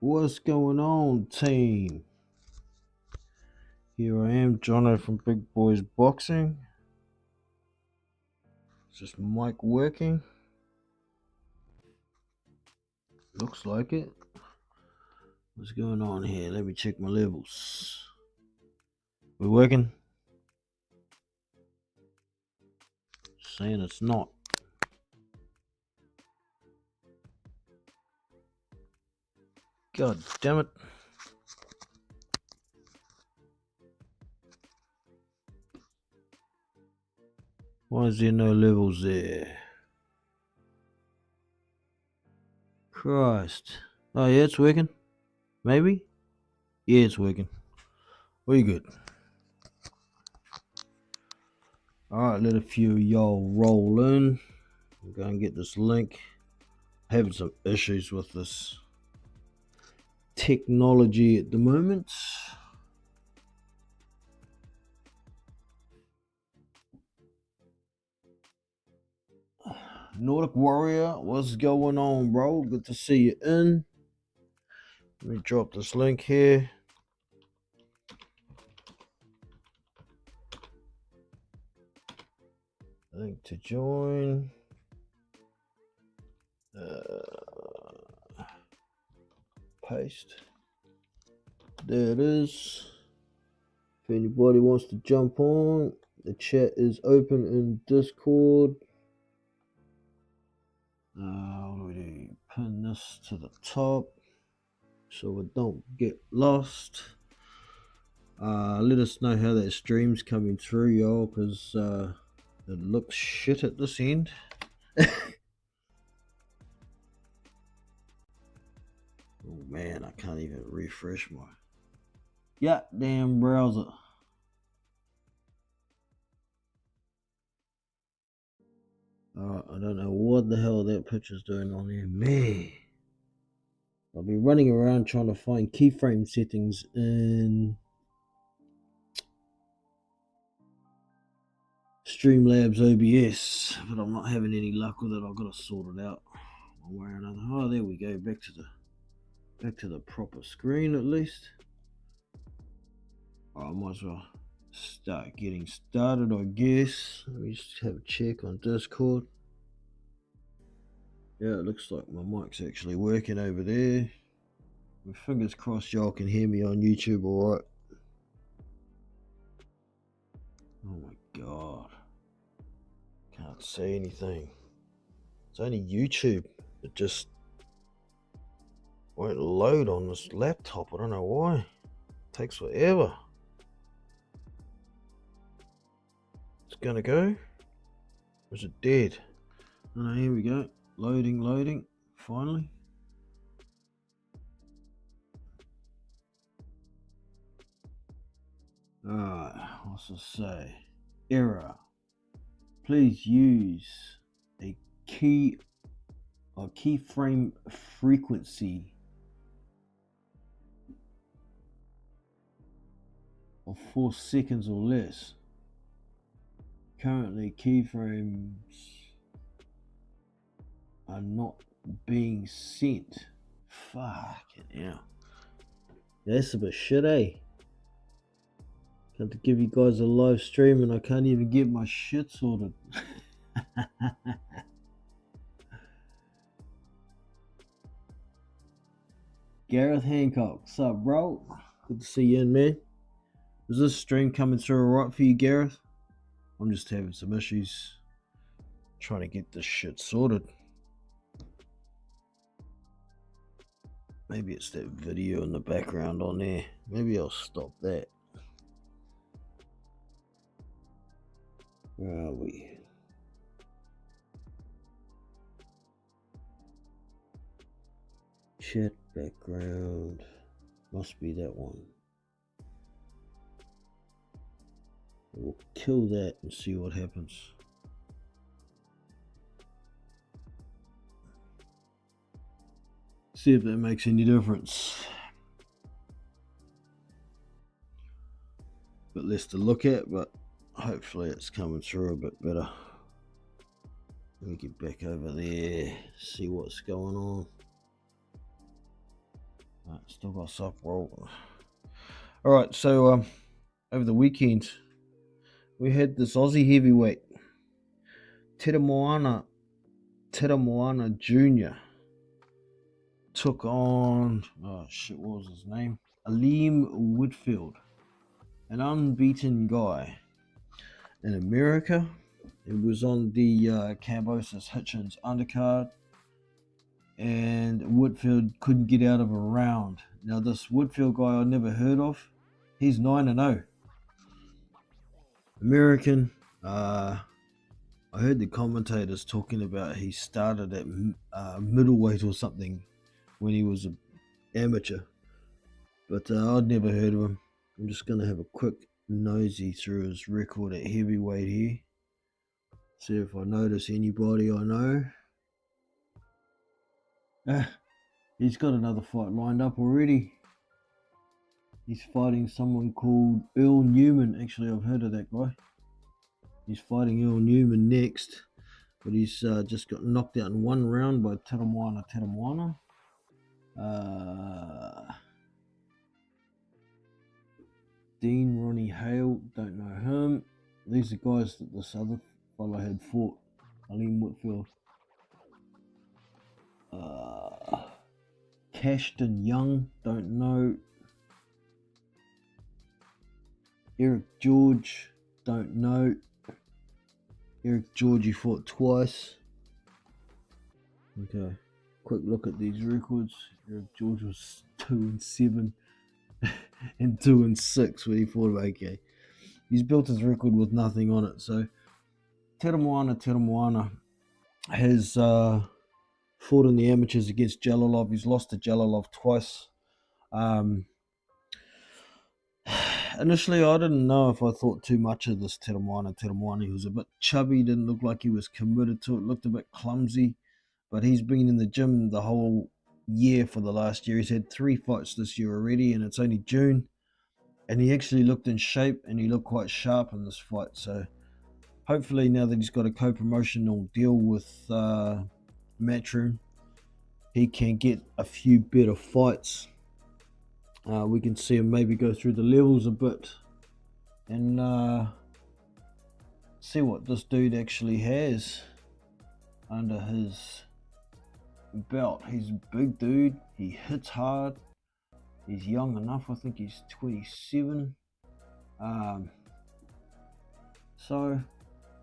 What's going on, team? Here I am, Jono from Big Boys Boxing. Is this mic working? Looks like it. What's going on here? Let me check my levels. We working? Saying it's not. God damn it. Why is there no levels there? Christ. Oh yeah, it's working. Maybe? Yeah, it's working. We good. Alright, let a few of y'all roll in. I'm gonna get this link. Having some issues with this technology at the moment. Nordic Warrior, what's going on, bro? Good to see you in. Let me drop this link here. Link to join. Paste. There it is. If anybody wants to jump on, the chat is open in Discord. What do we do? Pin this to the top so we don't get lost. Let us know how that stream's coming through, y'all, because it looks shit at this end. Oh man, I can't even refresh my goddamn browser. I don't know what the hell that picture's doing on there. Man, I'll be running around trying to find keyframe settings in Streamlabs OBS, but I'm not having any luck with it. I've got to sort it out one way or another. Oh, there we go. Back to the proper screen at least. I might as well start getting started, I guess. Let me just have a check on Discord. Yeah, it looks like my mic's actually working over there. My fingers crossed y'all can hear me on YouTube alright. Oh my god. Can't see anything. It's only YouTube. It just won't load on this laptop. I don't know why. It takes forever. It's gonna go? Or is it dead? Oh no, here we go. Loading. Finally. Alright, what's it say? Error. Please use a keyframe frequency of 4 seconds or less. Currently, keyframes are not being sent. Fucking hell. That's a bit shit, eh? Got to give you guys a live stream and I can't even get my shit sorted. Gareth Hancock, what's up, bro? Good to see you in, man. Is this stream coming through alright for you, Gareth? I'm just having some issues trying to get this shit sorted. Maybe it's that video in the background on there. Maybe I'll stop that. Where are we? Chat background. Must be that one. We'll kill that and see what happens. See if that makes any difference. Bit less to look at, but hopefully it's coming through a bit better. Let me get back over there, see what's going on. Still got soft roll. All right, so over the weekend we had this Aussie heavyweight, Te Moana Jr. took on, what was his name? Aleem Woodfield, an unbeaten guy in America. It was on the Kambosos Hitchens undercard, and Woodfield couldn't get out of a round. Now this Woodfield guy I never heard of. He's 9-0. American. I heard the commentators talking about he started at middleweight or something when he was an amateur, but I'd never heard of him. I'm just going to have a quick nosy through his record at heavyweight here, see if I notice anybody I know. He's got another fight lined up already. He's fighting someone called Earl Newman. Actually, I've heard of that guy. He's fighting Earl Newman next, but he's just got knocked out in one round by Te Moana. Dean Ronnie Hale, don't know him. These are guys that this other fellow had fought, Aleem Woodfield. Cashton Young, don't know. Eric George, don't know. Eric George, he fought twice. Okay, quick look at these records. Eric George was 2-7 and 2-6 when he fought. Okay, he's built his record with nothing on it. So Te Moana has fought in the amateurs against Jalilov. He's lost to Jalilov twice. Initially, I didn't know if I thought too much of this Te Moana. He was a bit chubby, didn't look like he was committed to it, looked a bit clumsy, but he's been in the gym the whole year for the last year. He's had 3 fights this year already, and it's only June, and he actually looked in shape, and he looked quite sharp in this fight. So hopefully now that he's got a co-promotional deal with Matchroom, he can get a few better fights. We can see him maybe go through the levels a bit and see what this dude actually has under his belt. He's a big dude, he hits hard, he's young enough, I think he's 27. So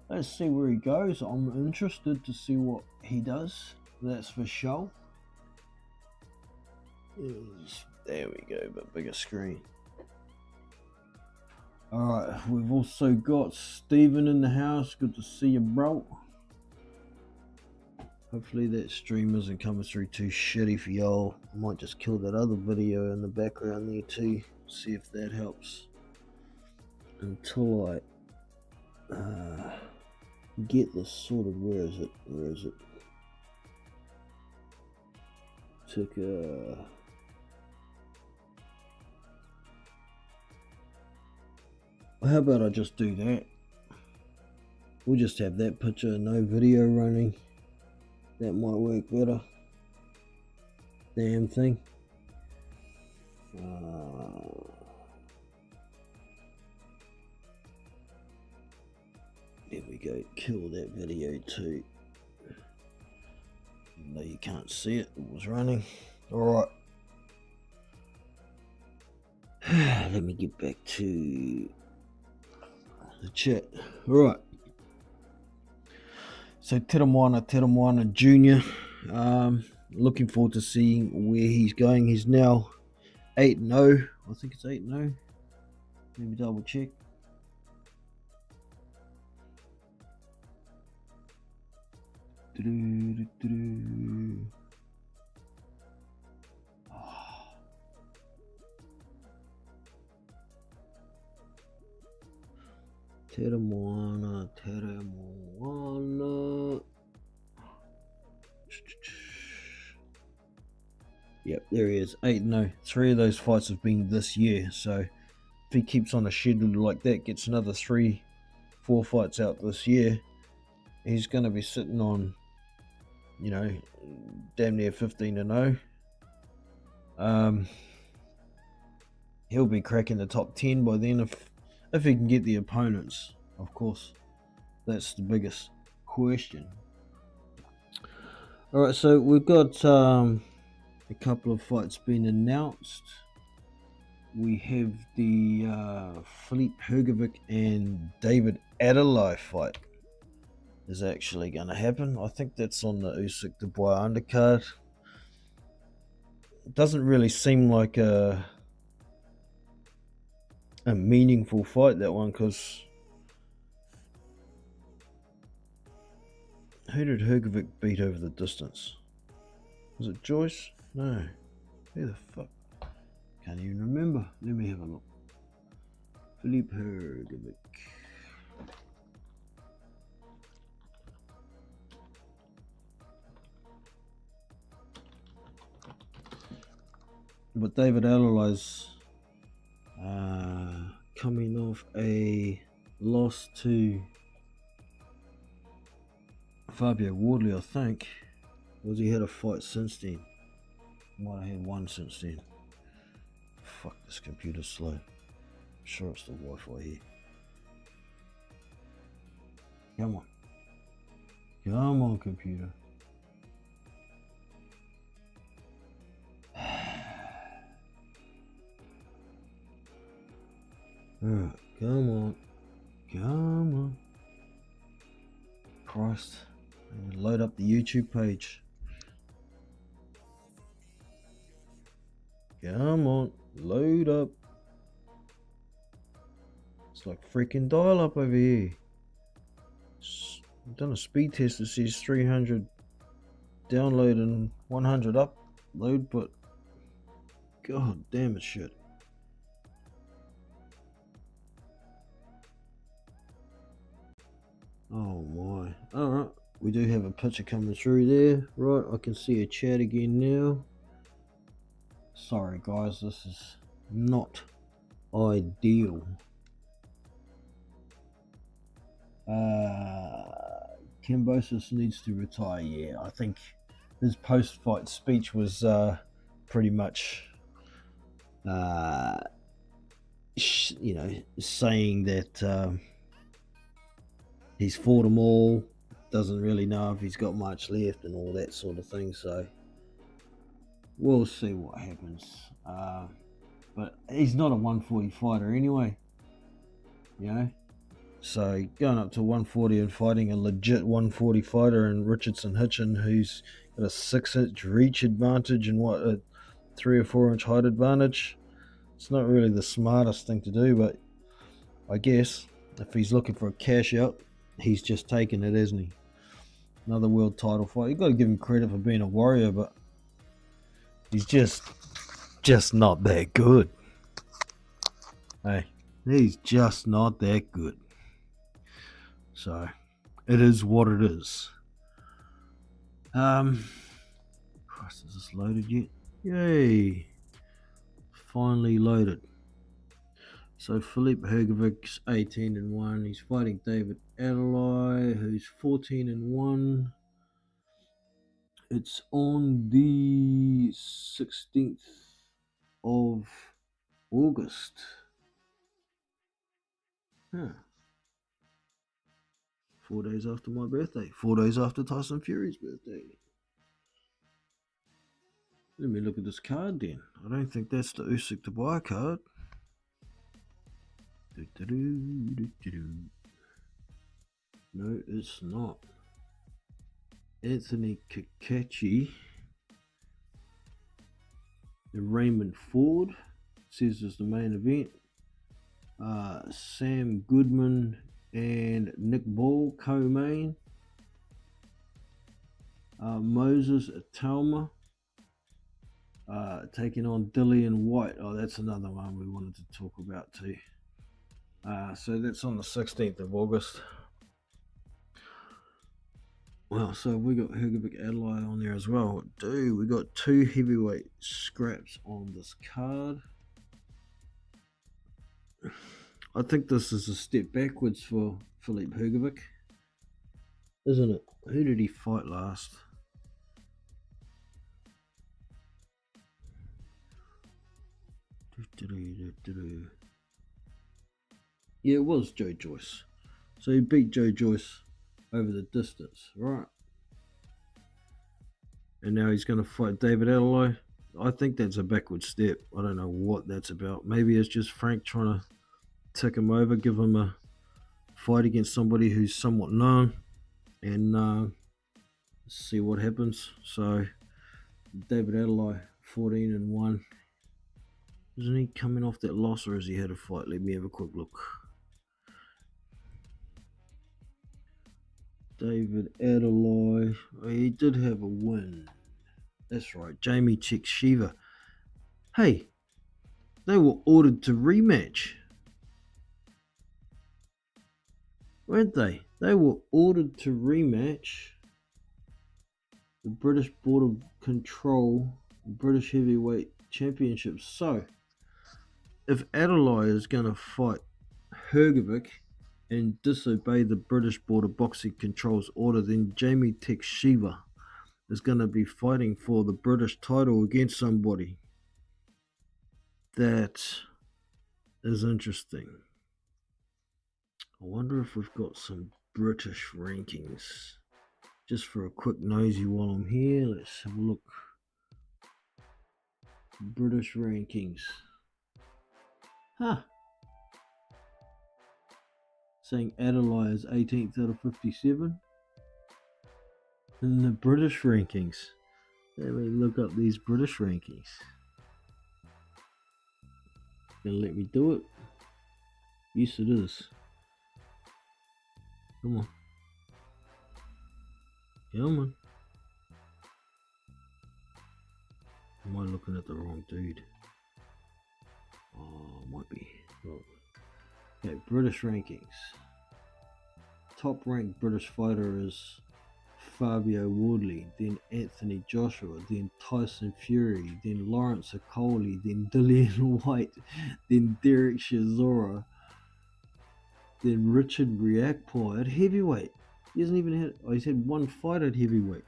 let's see where he goes. I'm interested to see what he does, that's for sure. There we go, but bigger screen. Alright, we've also got Steven in the house. Good to see you, bro. Hopefully that stream isn't coming through too shitty for y'all. I might just kill that other video in the background there too. See if that helps. Until I get this sorted. Where is it? Took a... How about I just do that? We'll just have that picture and no video running. That might work better. Damn thing. There we go. Kill that video too. Even though you can't see it, it was running. Alright. Let me get back to the chat. Alright. So Te Moana Jr. Looking forward to seeing where he's going. He's now 8-0. I think it's 8-0. Let me double check. Te Moana. Yep, there he is, 8-0. 3 of those fights have been this year, so if he keeps on a schedule like that, gets another 3-4 fights out this year, he's going to be sitting on, you know, damn near 15-0. Um, he'll be cracking the top 10 by then if he can get the opponents, of course. That's the biggest question. Alright, so we've got a couple of fights being announced. We have the Filip Hrgović and David Adeleye fight is actually going to happen. I think that's on the Usyk Dubois undercard. It doesn't really seem like a meaningful fight, that one, because who did Hrgović beat over the distance? Was it Joyce? No. Who the fuck? Can't even remember. Let me have a look. Filip Hrgović. But David Adelaye's coming off a loss to Fabio Wardley, I think. Was he had a fight since then? Might have had one since then. Fuck, this computer's slow. I'm sure it's the Wi-Fi here. Come on. Come on, computer. Alright, come on. Come on. Christ. I'm gonna load up the YouTube page. Come on. Load up. It's like freaking dial up over here. I've done a speed test that says 300 download and 100 upload, but god damn it, shit. Oh my. Alright, we do have a picture coming through there. Right, I can see a chat again now. Sorry guys, this is not ideal. Kambosos needs to retire. Yeah, I think his post-fight speech was pretty much saying that he's fought them all, doesn't really know if he's got much left and all that sort of thing, so we'll see what happens. But he's not a 140 fighter anyway, you know. So going up to 140 and fighting a legit 140 fighter in Richardson Hitchin, who's got a 6-inch reach advantage and a 3 or 4 inch height advantage, it's not really the smartest thing to do, but I guess if he's looking for a cash out, he's just taken it, isn't he? Another world title fight. You've got to give him credit for being a warrior, but he's just not that good. Hey, he's just not that good. So it is what it is. Christ, is this loaded yet? Yay! Finally loaded. So Filip Hrgovic's 18-1. He's fighting David Adeleye, who's 14-1. It's on the 16th of August. Huh. 4 days after my birthday. 4 days after Tyson Fury's birthday. Let me look at this card then. I don't think that's the Usyk Dubois card. No, it's not. Anthony Kakachi and Raymond Ford says is the main event. Sam Goodman and Nick Ball co-main. Moses Talma taking on Dillian White. Oh, that's another one we wanted to talk about too. So that's on the 16th of August. Well, so we got Hrgović Adeleye on there as well. Dude, we got 2 heavyweight scraps on this card. I think this is a step backwards for Filip Hrgović, isn't it? Who did he fight last? Yeah, it was Joe Joyce. So he beat Joe Joyce over the distance, right? And now he's going to fight David Alloy. I think that's a backward step. I don't know what that's about. Maybe it's just Frank trying to tick him over, give him a fight against somebody who's somewhat known, and see what happens. So David Alloy, 14-1. Isn't he coming off that loss, or has he had a fight? Let me have a quick look. David Alloy, he did have a win. That's right, Jamie Teixeira. Hey, they were ordered to rematch, weren't they? They were ordered to rematch the British Board of Control British Heavyweight Championships. So, if Adeloy is going to fight Hrgovic and disobey the British Board of Boxing Control's order, then Jamie Teixeira is going to be fighting for the British title against somebody. That is interesting. I wonder if we've got some British rankings. Just for a quick nosy while I'm here, let's have a look. British rankings. Huh. Saying Adeloy is 18th out of 57. In the British rankings. Let me look up these British rankings. Gonna let me do it? Yes, it is. Come on. Come on. Am I looking at the wrong dude? Oh, might be. Oh. Okay, British rankings. Top ranked British fighter is Fabio Wardley, then Anthony Joshua, then Tyson Fury, then Lawrence Okolie, then Dillian White, then Derek Chisora, then Richard Riakporhe at heavyweight. He hasn't even had. Oh, he's had one fight at heavyweight.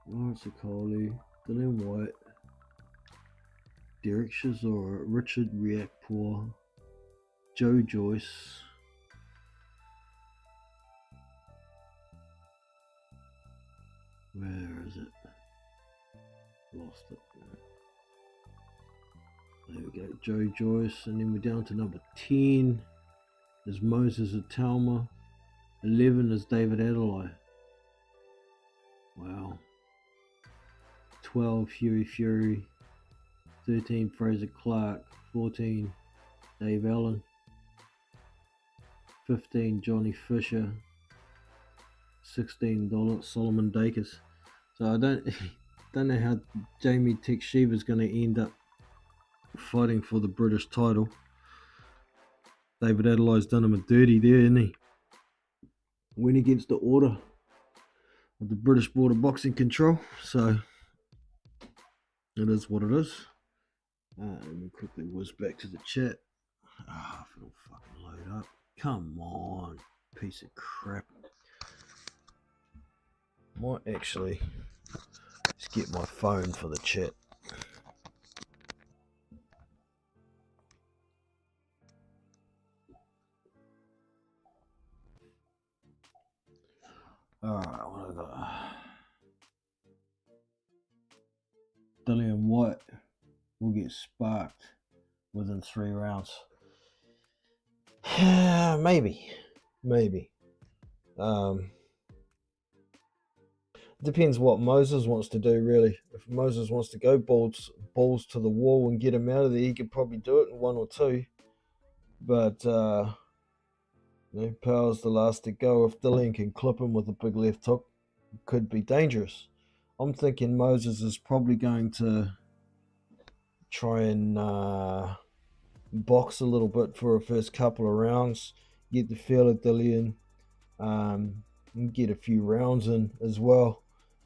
Lawrence Okolie, Dillian White, Derek Chisora, Richard Riakporhe, Joe Joyce. Where is it? Lost it. There we go, Joe Joyce, and then we're down to number 10 is Moses Atalma, 11 is David Adeloy. Wow. 12 Hughie Fury, 13 Fraser Clark, 14 Dave Allen, 15 Johnny Fisher, 16 Solomon Dacus. So I don't know how Jamie Teixeira is going to end up fighting for the British title. David Adeloy's done him a dirty there, isn't he? Went against the order of the British Board of Boxing Control, so it is what it is. Let me quickly whiz back to the chat. If it'll fucking load up. Come on, piece of crap. Might actually just get my phone for the chat. Alright, what have I got? Dillian White will get sparked within 3 rounds. Maybe. Depends what Moses wants to do, really. If Moses wants to go balls to the wall and get him out of there, he could probably do it in 1 or 2. But Power's the last to go. If Dillian can clip him with a big left hook, it could be dangerous. I'm thinking Moses is probably going to try and box a little bit for a first couple of rounds, get the feel of Dillian, and get a few rounds in as well,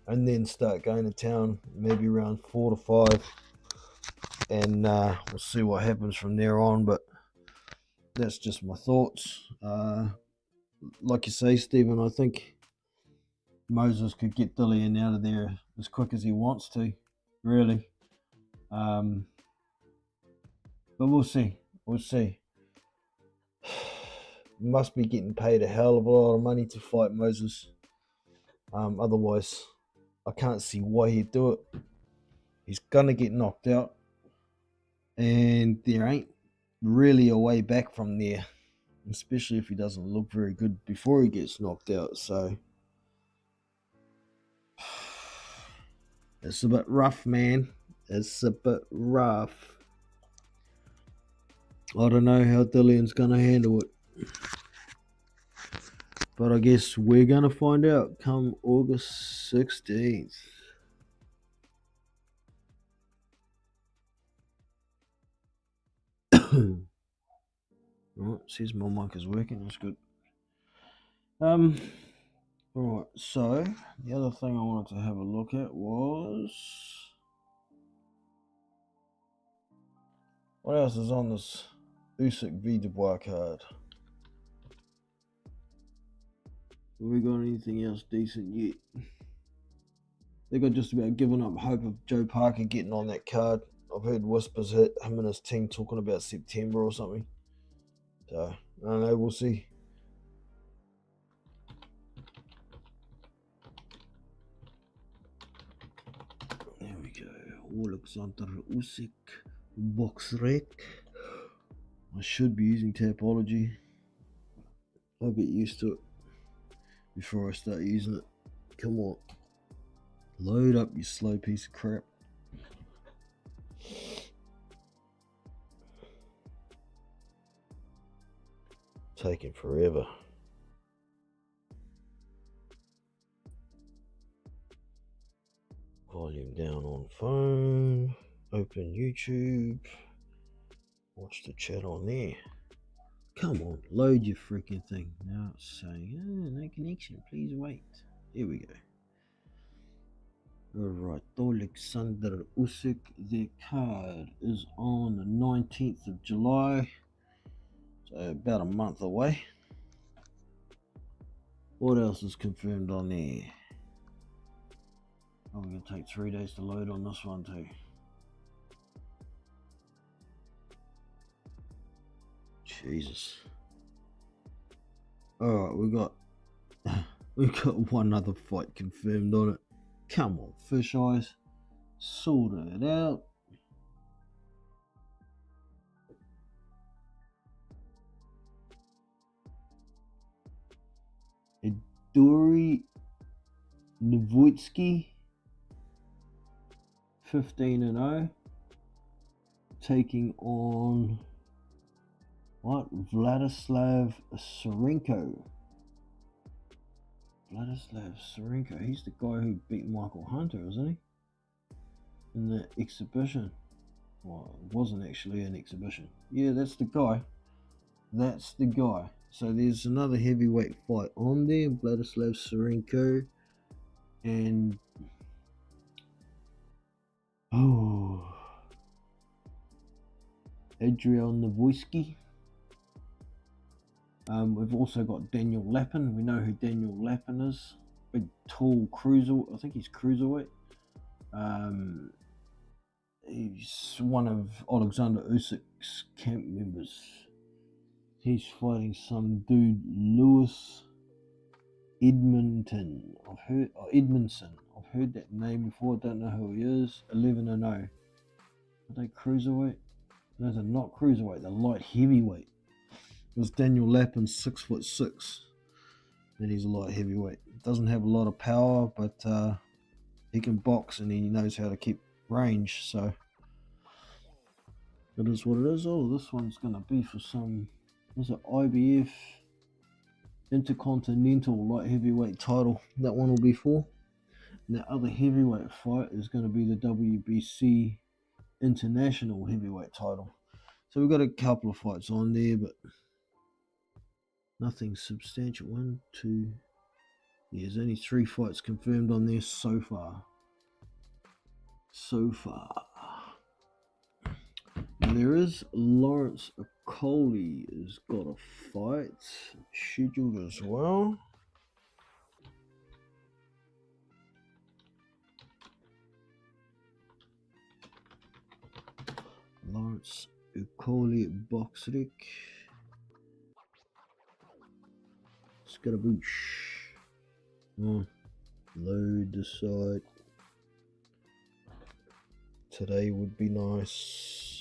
and then start going to town maybe around 4 to 5, and we'll see what happens from there on. But that's just my thoughts. like you say, Stephen, I think Moses could get Dillian out of there as quick as he wants to, really. But we'll see. We'll see. Must be getting paid a hell of a lot of money to fight Moses. Otherwise, I can't see why he'd do it. He's gonna get knocked out, and there ain't really a way back from there, especially if he doesn't look very good before he gets knocked out. So it's a bit rough, man. It's a bit rough. I don't know how Dillian's gonna handle it, but I guess we're gonna find out come August 16th. Alright, says my mic is working, that's good. Alright, so the other thing I wanted to have a look at was what else is on this Usyk v Dubois card? Have we got anything else decent yet? They got just about given up hope of Joe Parker getting on that card. I've heard whispers hit him and his team talking about September or something. So, I don't know, we'll see. There we go. Alexander Usyk box rec. I should be using Tapology. I'll get used to it before I start using it. Come on. Load up, you slow piece of crap. Taking forever. Volume down on phone. Open YouTube. Watch the chat on there. Come on, load your freaking thing. Now it's saying, no connection, please wait. Here we go. Alright, Alexander Usyk, their card is on the 19th of July. So about a month away. What else is confirmed on there? Oh, we're going to take 3 days to load on this one too. Jesus. Alright, we got one other fight confirmed on it. Come on, fish eyes. Sort it out. Eduri Novoitsky, 15-0, taking on what? Vladislav Serenko. Vladislav Serenko, he's the guy who beat Michael Hunter, isn't he? In the exhibition. Well, it wasn't actually an exhibition. Yeah, that's the guy. That's the guy. So there's another heavyweight fight on there. Vladislav Serenko and Adrian Novoitsky. We've also got Daniel Lappin. We know who Daniel Lappin is. Big, tall cruiser. I think he's cruiserweight. He's one of Alexander Usyk's camp members. He's fighting some dude, Lewis Edmondson. I've heard that name before. I don't know who he is. 11-0. Are they cruiserweight? No, they're not cruiserweight. They're light heavyweight. Because Daniel Lappin's 6'6", and he's a light heavyweight. Doesn't have a lot of power, but he can box and he knows how to keep range. So it is what it is. Oh, this one's gonna be for some. Is it IBF Intercontinental Light Heavyweight title? That one will be for. And the other heavyweight fight is going to be the WBC International Heavyweight title. So we've got a couple of fights on there, but nothing substantial. 1, 2. Yeah, there's only 3 fights confirmed on there so far. Yeah, there is Lawrence Okolie has got a fight scheduled as well. Lawrence Okolie Boxric. Scaramouche. Load the site. Today would be nice.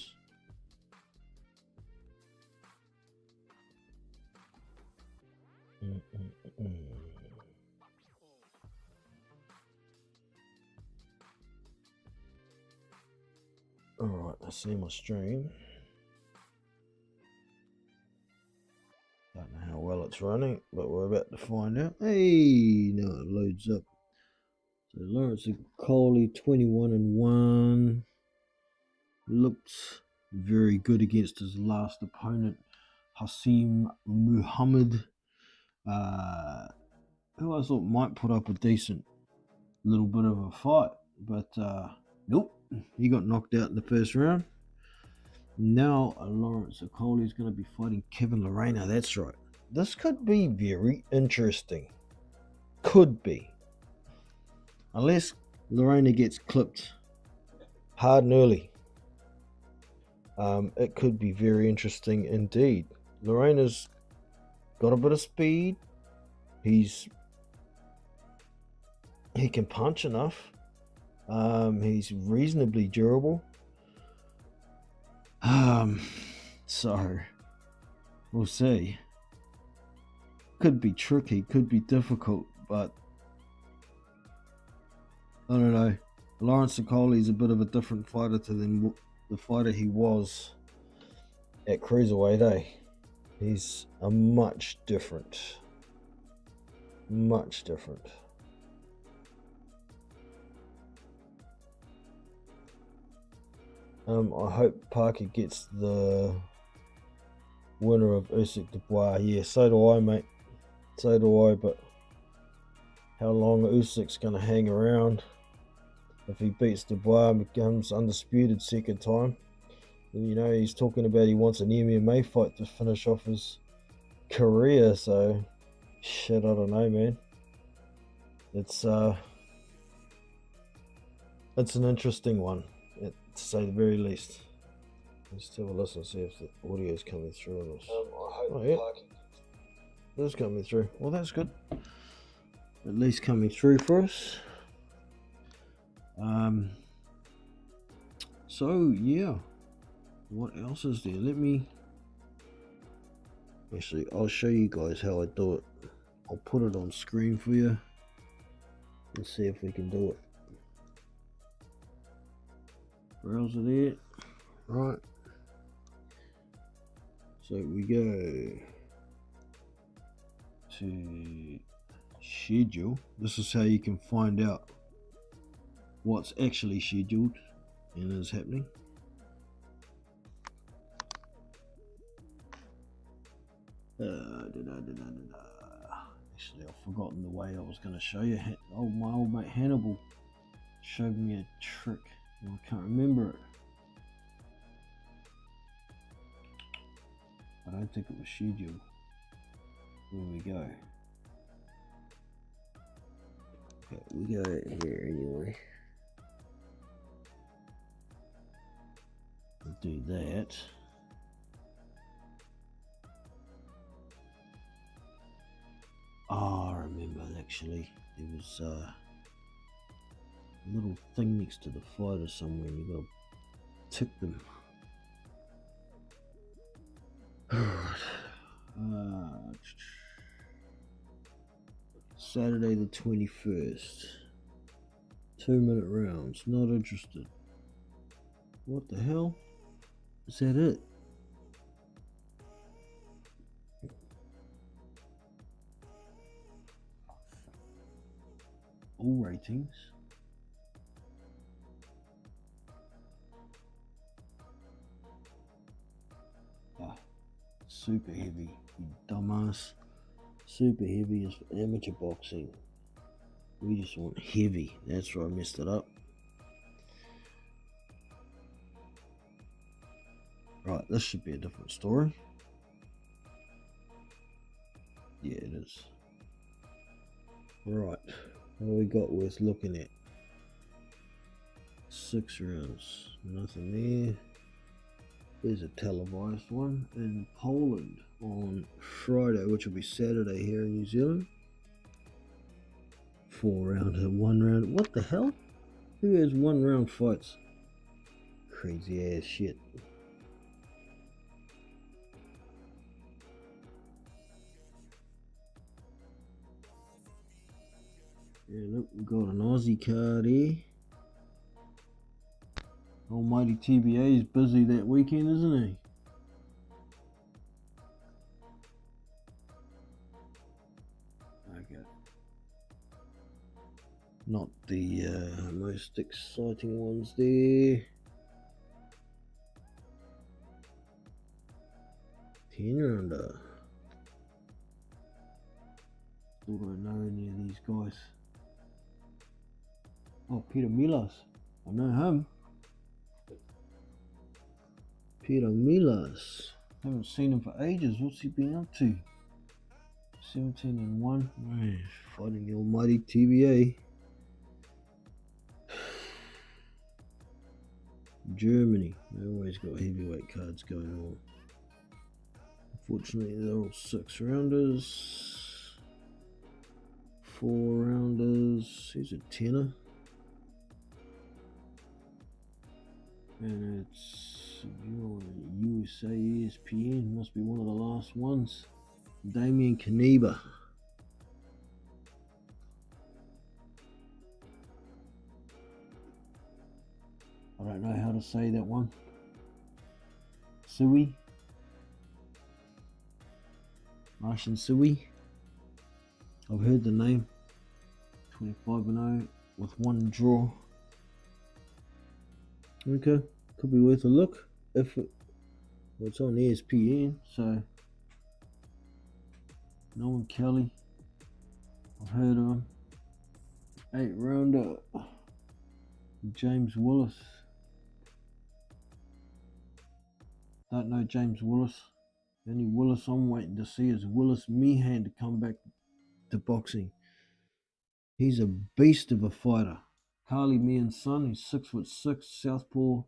Alright, let's see my stream. Don't know how well it's running, but we're about to find out. Hey, no, it loads up. So Lawrence Okolie, 21-1. Looked very good against his last opponent, Hasim Muhammad, who I thought might put up a decent little bit of a fight, but nope, he got knocked out in the first round. Now Lawrence Okolie is going to be fighting Kevin Lerena. That's right. This could be very interesting. Could be. Unless Lerena gets clipped hard and early. It could be very interesting indeed. Lorena's got a bit of speed. He can punch enough. He's reasonably durable. So we'll see. Could be tricky, could be difficult, but I don't know. Lawrence Okolie is a bit of a different fighter to the fighter he was at cruiserweight, eh? He's a much different. I hope Parker gets the winner of Usyk Dubois. Yeah, so do I, mate. So do I, but how long Usyk's going to hang around? If he beats Dubois and becomes undisputed second time, then, you know, he's talking about he wants an MMA fight to finish off his career. So, shit, I don't know, man. It's an interesting one, to say the very least. Let's have a listen, see if the audio is coming through on this. It is coming through. Well, that's good. At least coming through for us. So yeah, what else is there? Actually, I'll show you guys how I do it. I'll put it on screen for you and see if we can do it. Browser there, right? So we go to schedule. This is how you can find out what's actually scheduled and is happening. Actually, I've forgotten the way I was going to show you. My old mate Hannibal showed me a trick and I can't remember it. I don't think it was scheduled. There we go. Okay, we got it here anyway. We'll do that. Oh, I remember actually. There was a little thing next to the fighter somewhere and you gotta tick them. Saturday the 21st. 2-minute rounds. Not interested. What the hell? Is that it? All ratings. Super heavy, you dumbass. Super heavy is for amateur boxing. We just want heavy. That's where I messed it up. Right, this should be a different story. Yeah, it is. Right, what we got worth looking at? 6 rounds, nothing there. There's a televised one in Poland on Friday, which will be Saturday here in New Zealand. 4 rounder, 1 round. What the hell? Who has 1 round fights? Crazy ass shit. Yeah, look, we got an Aussie card here. Almighty TBA is busy that weekend, isn't he? Okay. Not the most exciting ones there. 10 rounder. Still don't know any of these guys. Oh, Peter Milas. I know him. Peter Milas. Haven't seen him for ages. What's he been up to? 17-1. Man, fighting the almighty TBA. Germany. They always got heavyweight cards going on. Unfortunately, they're all 6 rounders. 4 rounders. Here's a tenner. And it's USA ESPN. Must be one of the last ones. Damian Kaneba. I don't know how to say that one. Sui. Martian Sui. I've heard the name. 25-0 with 1 draw. Okay, could be worth a look if it's on ESPN. So, Nolan Kelly, I've heard of him. 8 rounder, James Willis. Don't know James Willis. The only Willis I'm waiting to see is Willis Meehan to come back to boxing. He's a beast of a fighter. Carly Meehan's son, he's 6'6", southpaw.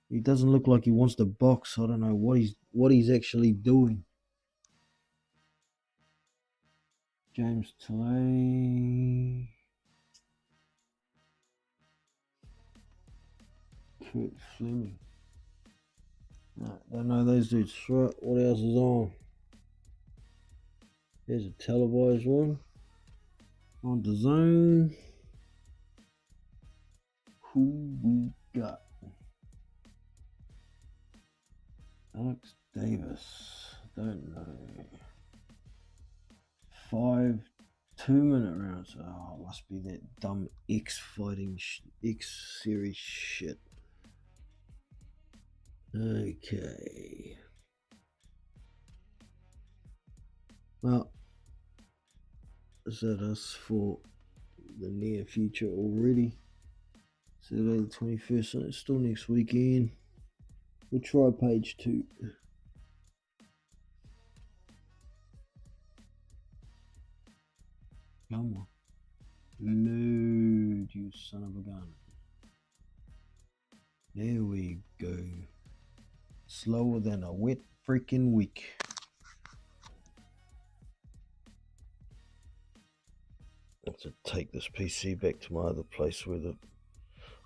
He doesn't look like he wants to box. I don't know what he's actually doing. James Tilley. Kurt Fleming. No, don't know those dudes. Right, what else is on? There's a televised one. On the zone. Who we got? Alex Davis. Don't know. 5 2-minute rounds. Oh, must be that dumb X fighting X series shit. Okay. Well, is that us for the near future already? Saturday the 21st, so it's still next weekend. We'll try page 2. Come on. Load, you son of a gun. There we go. Slower than a wet freaking week. I have to take this PC back to my other place with it.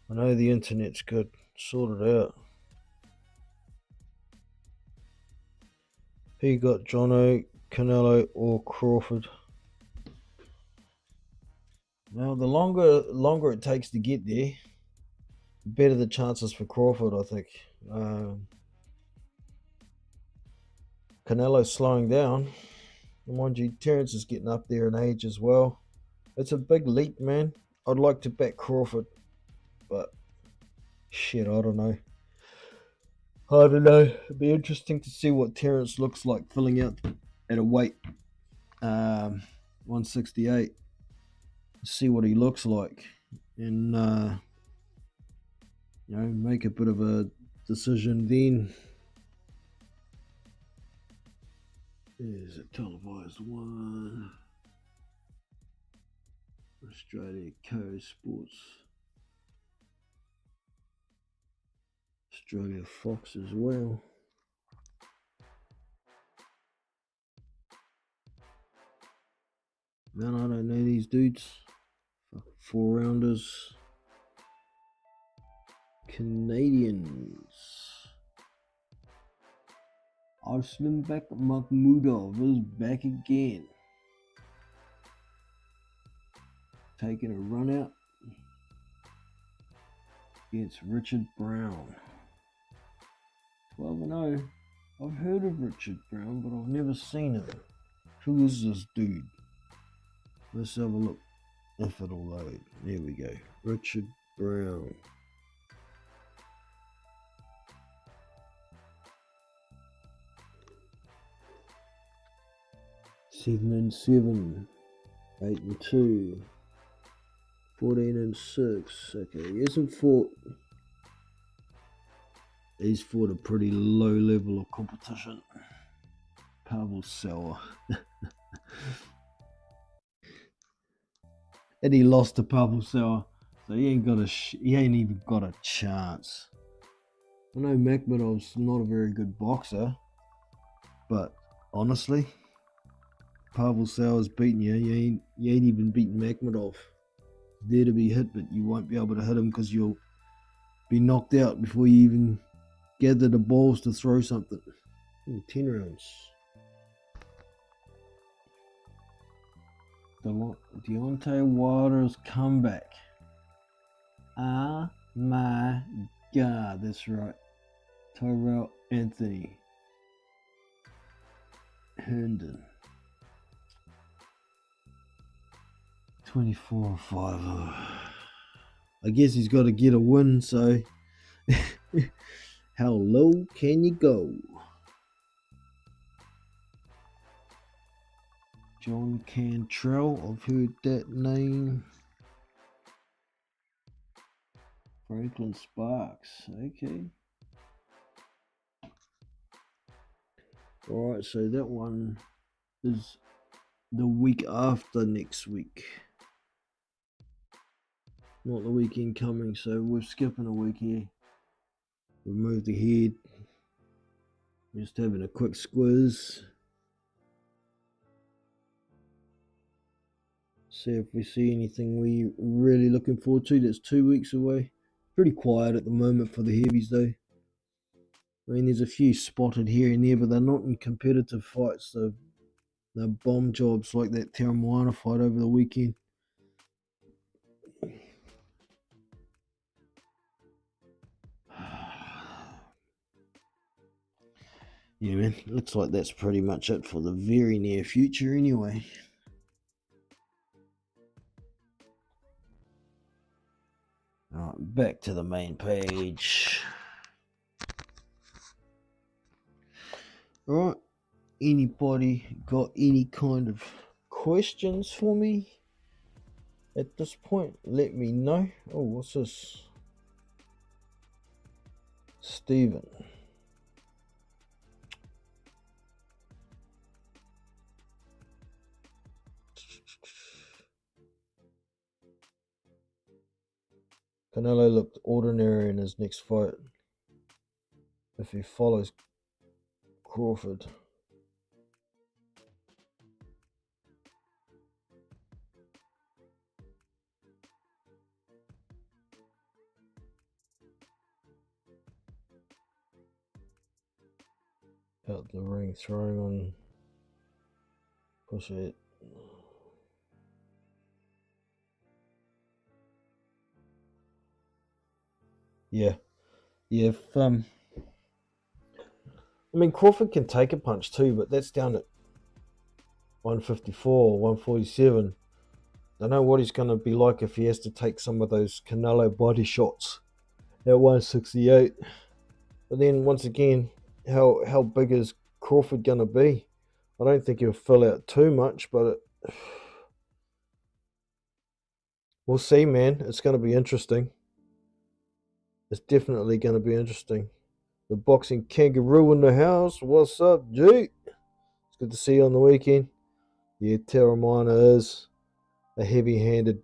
I know the internet's good. Sort it out. Who you got, Jono, Canelo, or Crawford? Well, the longer it takes to get there, the better the chances for Crawford, I think. Canelo's slowing down. And mind you, Terence is getting up there in age as well. It's a big leap, man. I'd like to back Crawford, but shit, I don't know. It'd be interesting to see what Terence looks like filling out at a weight 168. See what he looks like, and make a bit of a decision then. There's a televised one. Australia Co Sports. Australia Fox as well. Man, I don't know these dudes. Fucking 4-rounders. Canadians. Arslanbek Makhmudov is back again. Taking a run out against Richard Brown. 12-0. I've heard of Richard Brown, but I've never seen him. Who is this dude? Let's have a look. If it'll load. There we go. Richard Brown. Seven and 7, 8 and 2, 14 and 6. Okay, he hasn't fought. He's fought a pretty low level of competition. Pavel Sauer. And he lost to Pavel Sauer, so he ain't even got a chance. I know Makhmudov's not a very good boxer, but honestly, Pavel Sauer's beaten you. You ain't even beaten Makhmudov. There to be hit, but you won't be able to hit him because you'll be knocked out before you even gather the balls to throw something. 10 rounds. Deontay Wilder's comeback. Ah, my God, that's right. Tyrell Anthony Herndon. 24-5. I guess he's got to get a win, so how low can you go? John Cantrell, I've heard that name. Franklin Sparks, okay. Alright, so that one is the week after next week. Not the weekend coming, so we're skipping a week here. We've moved ahead. Just having a quick squiz. See if we see anything we're really looking forward to that's 2 weeks away. Pretty quiet at the moment for the heavies though. I mean, there's a few spotted here and there, but they're not in competitive fights. They're bomb jobs like that Terramoana fight over the weekend. Yeah, man, looks like that's pretty much it for the very near future anyway. Alright, back to the main page. Alright, anybody got any kind of questions for me at this point? Let me know. Oh, what's this? Stephen. Canelo looked ordinary in his next fight if he follows Crawford. Out the ring, throwing on. Push it. Yeah. If I mean, Crawford can take a punch too, but that's down at 154, 147. Don't know what he's going to be like if he has to take some of those Canelo body shots at 168. But then once again, how big is Crawford going to be? I don't think he'll fill out too much, but we'll see, man. It's going to be interesting. It's definitely going to be interesting. The boxing kangaroo in the house. What's up, G? It's good to see you on the weekend. Yeah, Terramana is a heavy-handed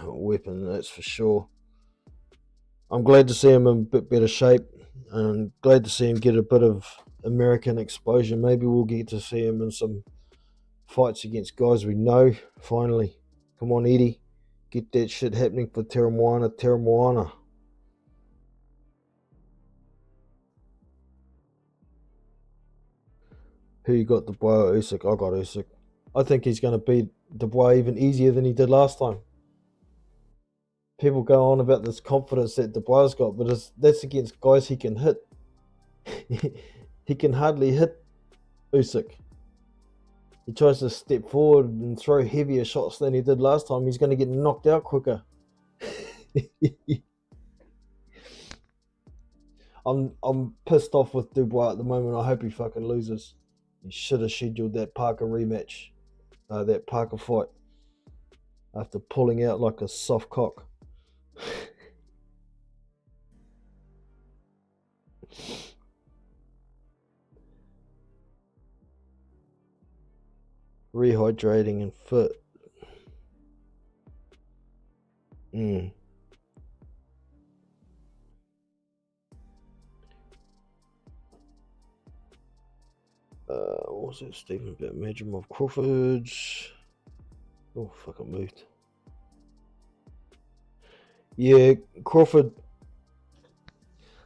weapon, that's for sure. I'm glad to see him in a bit better shape, and glad to see him get a bit of American exposure. Maybe we'll get to see him in some fights against guys we know, finally. Come on, Eddie. Get that shit happening for Terramana. Who you got, Dubois or Usyk? I got Usyk. I think he's going to beat Dubois even easier than he did last time. People go on about this confidence that Dubois got, but that's against guys he can hit. He can hardly hit Usyk. He tries to step forward and throw heavier shots than he did last time. He's going to get knocked out quicker. I'm pissed off with Dubois at the moment. I hope he fucking loses. He should have scheduled that Parker rematch, that Parker fight, after pulling out like a soft cock. Rehydrating and fit. What was that statement about Madrimov Crawford? Oh, fucking moved. Yeah, Crawford.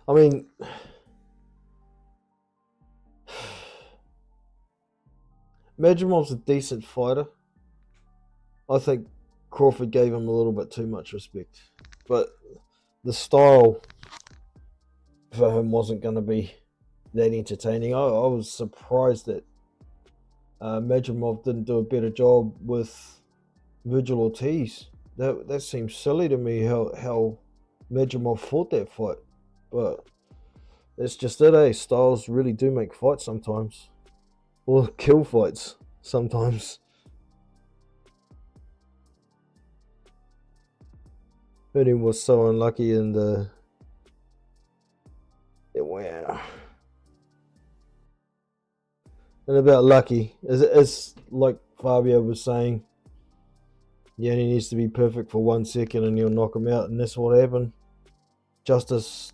I mean, Madrimov's a decent fighter. I think Crawford gave him a little bit too much respect. But the style for him wasn't going to be that entertaining. I was surprised that Madrimov didn't do a better job with Virgil Ortiz. That seems silly to me how Madrimov fought that fight. But that's just it, eh? Styles really do make fights sometimes. Or kill fights sometimes. Ernie was so unlucky in the... Wow. And about lucky, it's like Fabio was saying, he only needs to be perfect for 1 second and he'll knock him out, and that's what happened. Justice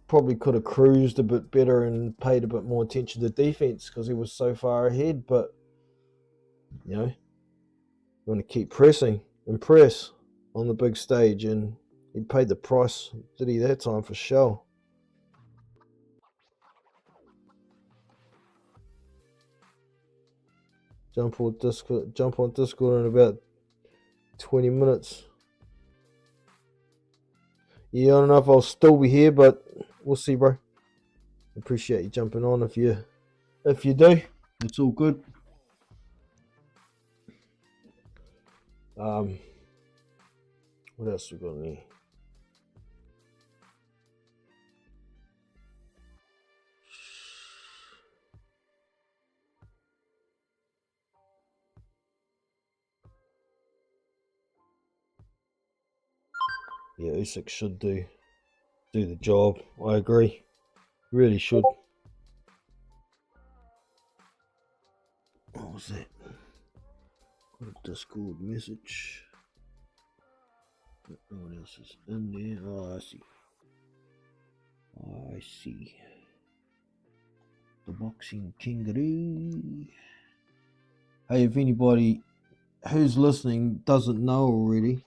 probably could have cruised a bit better and paid a bit more attention to defense because he was so far ahead, but you know, you want to keep pressing and press on the big stage, and he paid the price, did he, that time for sure. Jump on Discord in about 20 minutes. Yeah, I don't know if I'll still be here, but we'll see, bro. Appreciate you jumping on. If you do, it's all good. What else we got in here? Yeah, Usyk should do the job. I agree. Really should. What was that? Got a Discord message. No one else is in there. Oh, I see. The Boxing Kangaroo. Hey, if anybody who's listening doesn't know already,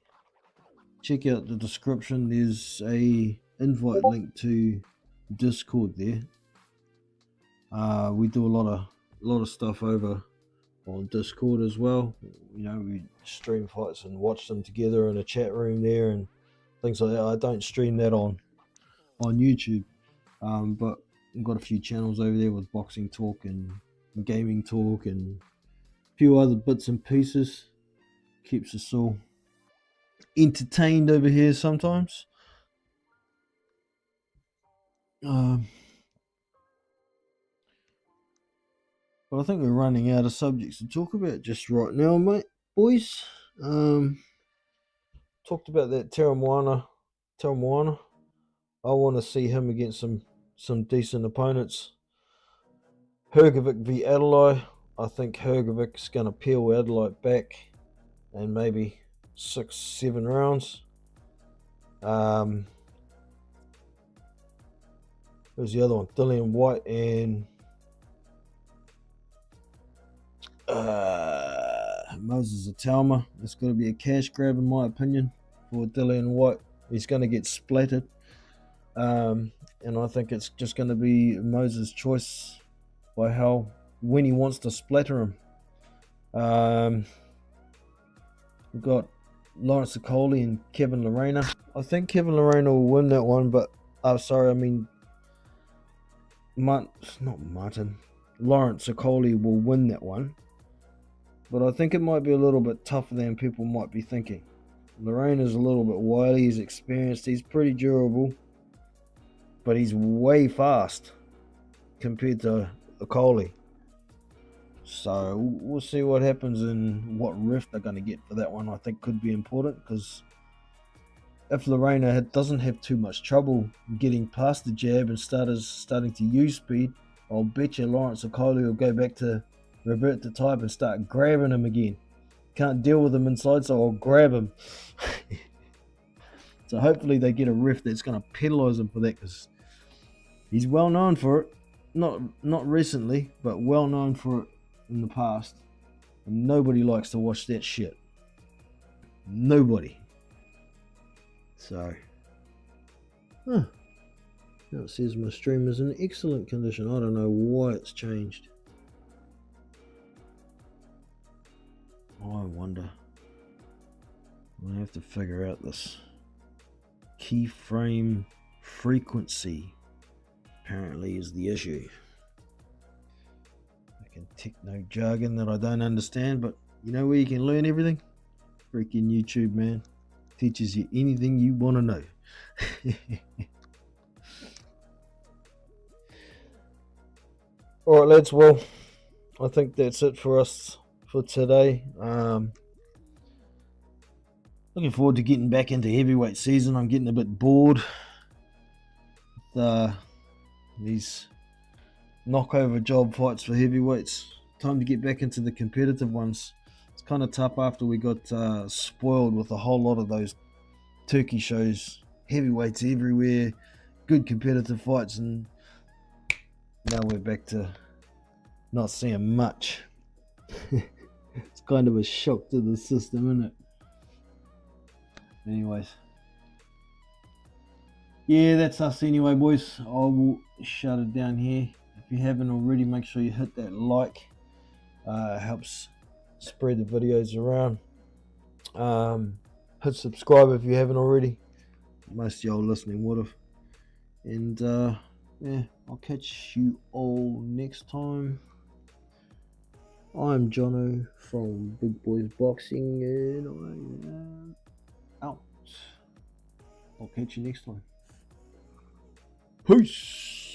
check out the description. There's a invite link to Discord there. We do a lot of stuff over on Discord as well. You know, we stream fights and watch them together in a chat room there and things like that. I don't stream that on YouTube, but I've got a few channels over there with boxing talk and gaming talk and a few other bits and pieces. Keeps us all entertained over here sometimes. But I think we're running out of subjects to talk about just right now, mate, boys. Talked about that Terramana. I want to see him against some decent opponents. Hrgovic v Adelaide. I think Hrgovic's going to peel Adelaide back in maybe 6-7 rounds. Who's the other one? Dillian White and Moses Atalma. It's going to be a cash grab, in my opinion, for Dillian White. He's going to get splattered. And I think it's just going to be Moses' choice by when he wants to splatter him. We've got Lawrence Okoli and Kevin Lorena. I think Kevin Lorena will win that one, but Lawrence Okoli will win that one. But I think it might be a little bit tougher than people might be thinking. Lorena's a little bit wily, he's experienced, he's pretty durable, but he's way fast compared to Okoli. So we'll see what happens and what ref they're going to get for that one. I think could be important, because if Lorena doesn't have too much trouble getting past the jab and starting to use speed, I'll bet you Lawrence Okoli will go back to revert to type and start grabbing him again. Can't deal with him inside, so I'll grab him. So hopefully they get a ref that's going to penalise him for that, because he's well known for it. Not recently, but well known for it in the past. And nobody likes to watch that shit. Nobody. So, now it says my stream is in excellent condition. I don't know why it's changed. I wonder. I have to figure out this keyframe frequency. Apparently is the issue. Fucking techno jargon that I don't understand, but you know where you can learn everything? Freaking YouTube, man. Teaches you anything you want to know. Alright lads, well, I think that's it for us for today. Looking forward to getting back into heavyweight season. I'm getting a bit bored with these knockover job fights for heavyweights. Time to get back into the competitive ones. It's kind of tough after we got spoiled with a whole lot of those turkey shows. Heavyweights everywhere, good competitive fights, and now we're back to not seeing much. It's kind of a shock to the system, isn't it? Anyways, yeah, that's us anyway, boys. I will shut it down here. If you haven't already, make sure you hit that like. It helps spread the videos around. Hit subscribe if you haven't already. Most of y'all listening would have. And yeah, I'll catch you all next time. I'm Jono from Big Boys Boxing, and I am out. I'll catch you next time. Peace.